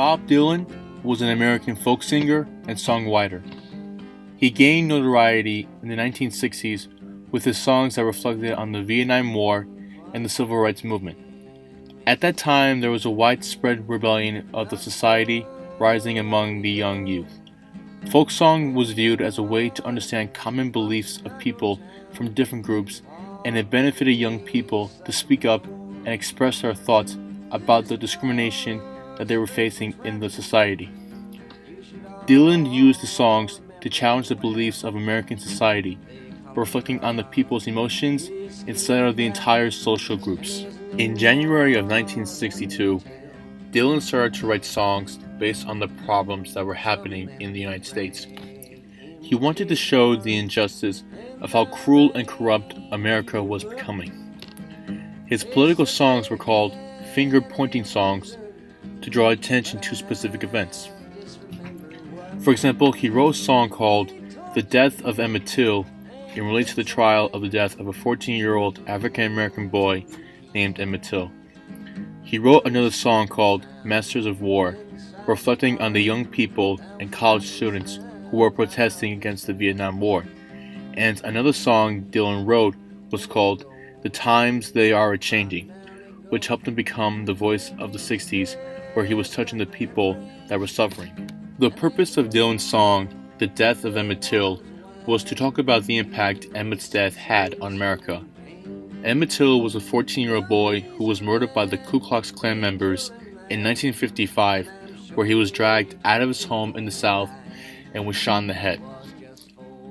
Bob Dylan was an American folk singer and songwriter. He gained notoriety in the 1960s with his songs that reflected on the Vietnam War and the Civil Rights Movement. At that time, there was a widespread rebellion of the society rising among the young youth. Folk song was viewed as a way to understand common beliefs of people from different groups, and it benefited young people to speak up and express their thoughts about the discrimination that they were facing in the society. Dylan used the songs to challenge the beliefs of American society, reflecting on the people's emotions instead of the entire social groups. In January of 1962, Dylan started to write songs based on the problems that were happening in the United States. He wanted to show the injustice of how cruel and corrupt America was becoming. His political songs were called finger-pointing songs to draw attention to specific events. For example, he wrote a song called "The Death of Emmett Till" in relation to the trial of the death of a 14-year-old African-American boy named Emmett Till. He wrote another song called "Masters of War," reflecting on the young people and college students who were protesting against the Vietnam War. And another song Dylan wrote was called "The Times They Are A-Changing," which helped him become the voice of the 60s, where he was touching the people that were suffering. The purpose of Dylan's song, "The Death of Emmett Till," was to talk about the impact Emmett's death had on America. Emmett Till was a 14-year-old boy who was murdered by the Ku Klux Klan members in 1955, where he was dragged out of his home in the South and was shot in the head.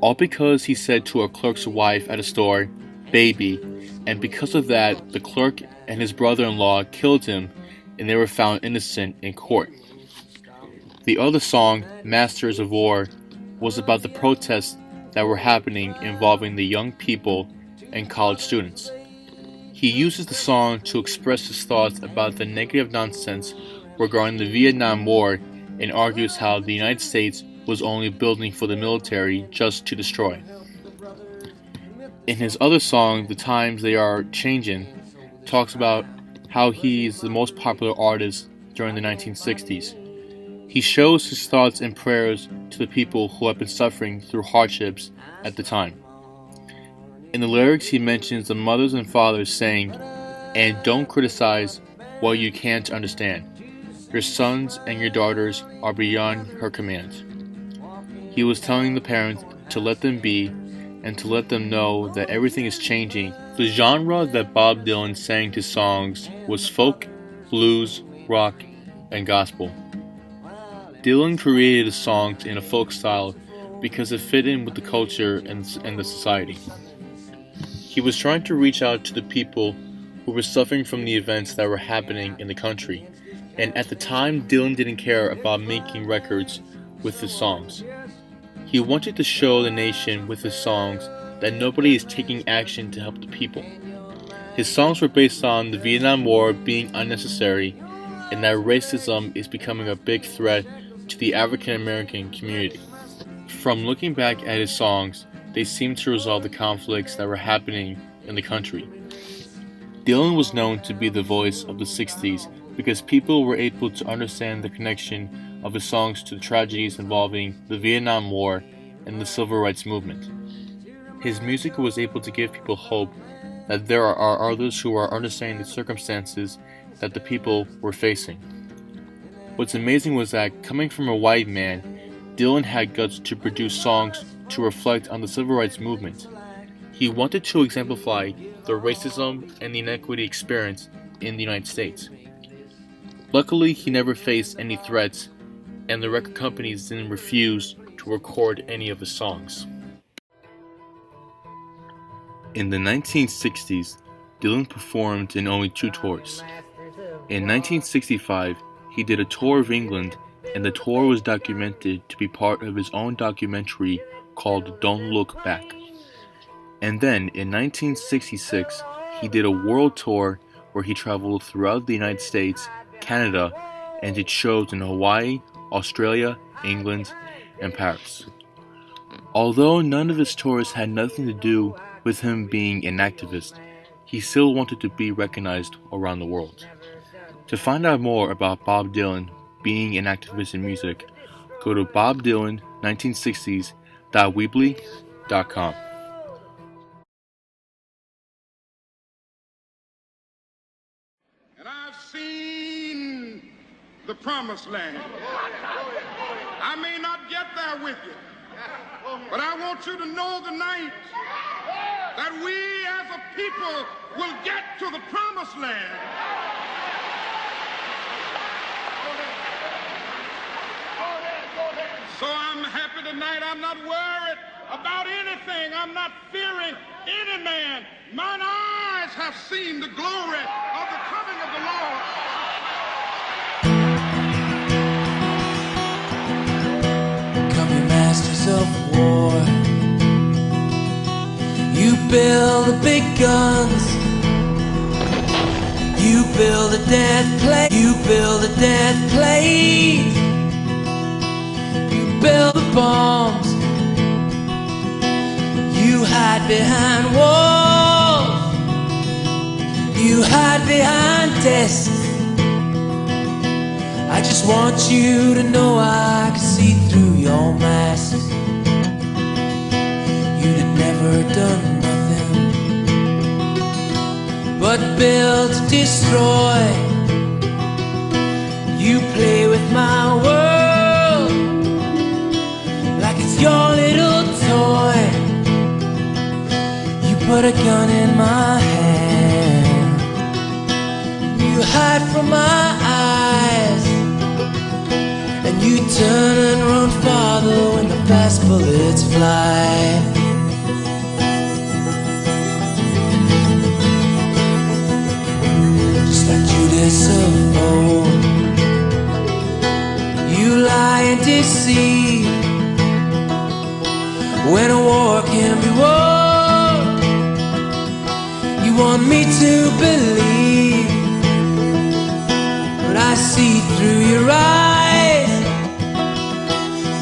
All because he said to a clerk's wife at a store, "baby," and because of that, the clerk and his brother-in-law killed him, and they were found innocent in court. The other song, "Masters of War," was about the protests that were happening involving the young people and college students. He uses the song to express his thoughts about the negative nonsense regarding the Vietnam War and argues how the United States was only building for the military just to destroy. In his other song, "The Times They Are Changing," talks about how he is the most popular artist during the 1960s. He shows his thoughts and prayers to the people who have been suffering through hardships at the time. In the lyrics, he mentions the mothers and fathers saying, "And don't criticize what you can't understand. Your sons and your daughters are beyond her command." He was telling the parents to let them be and to let them know that everything is changing. The genre that Bob Dylan sang his songs was folk, blues, rock, and gospel. Dylan created his songs in a folk style because it fit in with the culture and the society. He was trying to reach out to the people who were suffering from the events that were happening in the country, and at the time Dylan didn't care about making records with his songs. He wanted to show the nation with his songs that nobody is taking action to help the people. His songs were based on the Vietnam War being unnecessary and that racism is becoming a big threat to the African American community. From looking back at his songs, they seemed to resolve the conflicts that were happening in the country. Dylan was known to be the voice of the 60s because people were able to understand the connection of his songs to the tragedies involving the Vietnam War and the Civil Rights Movement. His music was able to give people hope that there are others who are understanding the circumstances that the people were facing. What's amazing was that, coming from a white man, Dylan had guts to produce songs to reflect on the Civil Rights Movement. He wanted to exemplify the racism and the inequity experienced in the United States. Luckily, he never faced any threats, and the record companies didn't refuse to record any of his songs. In the 1960s, Dylan performed in only 2 tours. In 1965, he did a tour of England, and the tour was documented to be part of his own documentary called "Don't Look Back." And then, in 1966, he did a world tour where he traveled throughout the United States, Canada, and did shows in Hawaii, Australia, England, and Paris. Although none of his tours had nothing to do with him being an activist, he still wanted to be recognized around the world. To find out more about Bob Dylan, being an activist in music. Go to bobdylan1960s.weebly.com. And I've seen the promised land. I may not get there with you, but I want you to know tonight that we as a people will get to the promised land. So I'm happy tonight. I'm not worried about anything. I'm not fearing any man. Mine eyes have seen the glory of the coming of the Lord. Come, you masters of war. You build the big guns. You build a dead plane. You build a dead plane. You build the bombs. You hide behind walls. You hide behind desks. I just want you to know I can see through your mask. You'd have never done nothing but build to destroy. You play with my world like it's your little toy. You put a gun in my hand. You hide from my eyes. And you turn and run farther when the fast bullets fly. Just like Judas of old, you lie and deceive. When a war can be won, you want me to believe, but I see through your eyes,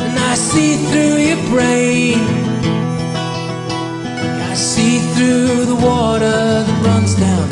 and I see through your brain. I see through the water that runs down